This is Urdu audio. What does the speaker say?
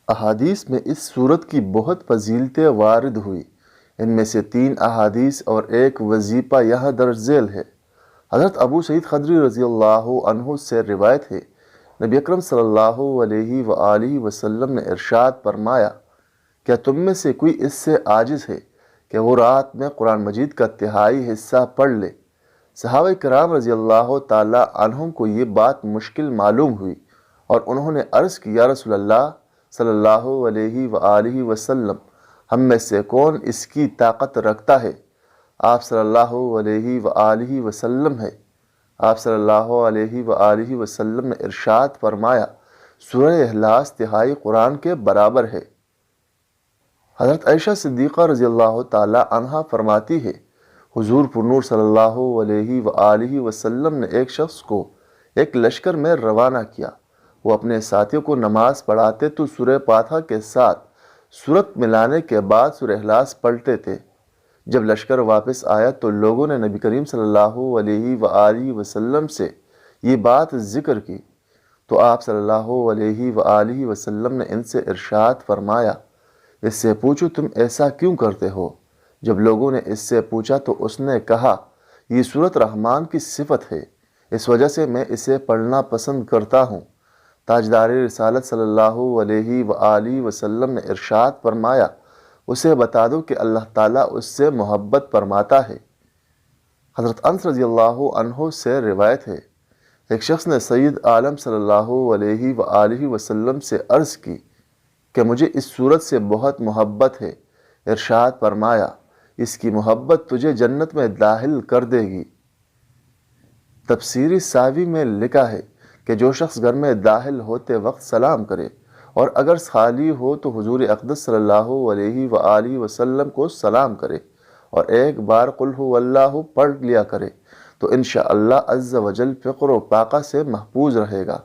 احادیث میں اس صورت کی بہت فضیلتیں وارد ہوئی۔ ان میں سے 3 احادیث اور ایک وظیفہ یہاں درج ذیل ہے۔ حضرت ابو سعید خدری رضی اللہ عنہ سے روایت ہے، نبی اکرم صلی اللہ علیہ وآلہ وسلم نے ارشاد فرمایا، کیا تم میں سے کوئی اس سے عاجز ہے کہ وہ رات میں قرآن مجید کا 1/3 حصہ پڑھ لے؟ صحابہ کرام رضی اللہ تعالی عنہم کو یہ بات مشکل معلوم ہوئی اور انہوں نے عرض کی، یا رسول اللہ صلی اللہ علیہ وآلہ وسلم، ہم میں سے کون اس کی طاقت رکھتا ہے؟ آپ صلی اللہ علیہ وآلہ وسلم ہے آپ صلی اللہ علیہ وآلہ وسلم نے ارشاد فرمایا، سورہ اخلاص 1/3 قرآن کے برابر ہے۔ حضرت عائشہ صدیقہ رضی اللہ تعالی عنہا فرماتی ہے، حضور پر نور صلی اللہ علیہ وآلہ وسلم نے ایک شخص کو ایک لشکر میں روانہ کیا۔ وہ اپنے ساتھیوں کو نماز پڑھاتے تو سورہ فاتحہ کے ساتھ سورت ملانے کے بعد سورہ اخلاص پڑھتے تھے۔ جب لشکر واپس آیا تو لوگوں نے نبی کریم صلی اللہ علیہ وآلہ وسلم سے یہ بات ذکر کی، تو آپ صلی اللہ علیہ وآلہ وسلم نے ان سے ارشاد فرمایا، اس سے پوچھو تم ایسا کیوں کرتے ہو؟ جب لوگوں نے اس سے پوچھا تو اس نے کہا، یہ سورت رحمان کی صفت ہے، اس وجہ سے میں اسے پڑھنا پسند کرتا ہوں۔ تاجدار رسالت صلی اللہ علیہ وآلہ وسلم نے ارشاد فرمایا، اسے بتا دو کہ اللہ تعالیٰ اس سے محبت فرماتا ہے۔ حضرت انس رضی اللہ عنہ سے روایت ہے، ایک شخص نے سید عالم صلی اللہ علیہ وآلہ وسلم سے عرض کی کہ مجھے اس صورت سے بہت محبت ہے۔ ارشاد فرمایا، اس کی محبت تجھے جنت میں داخل کر دے گی۔ تفسیر ساوی میں لکھا ہے کہ جو شخص گھر میں داخل ہوتے وقت سلام کرے اور اگر خالی ہو تو حضور اقدس صلی اللہ علیہ وآلہ وسلم کو سلام کرے اور ایک بار قل هو اللہ پڑھ لیا کرے تو انشاءاللہ عز و جل فقر و فاقہ سے محفوظ رہے گا۔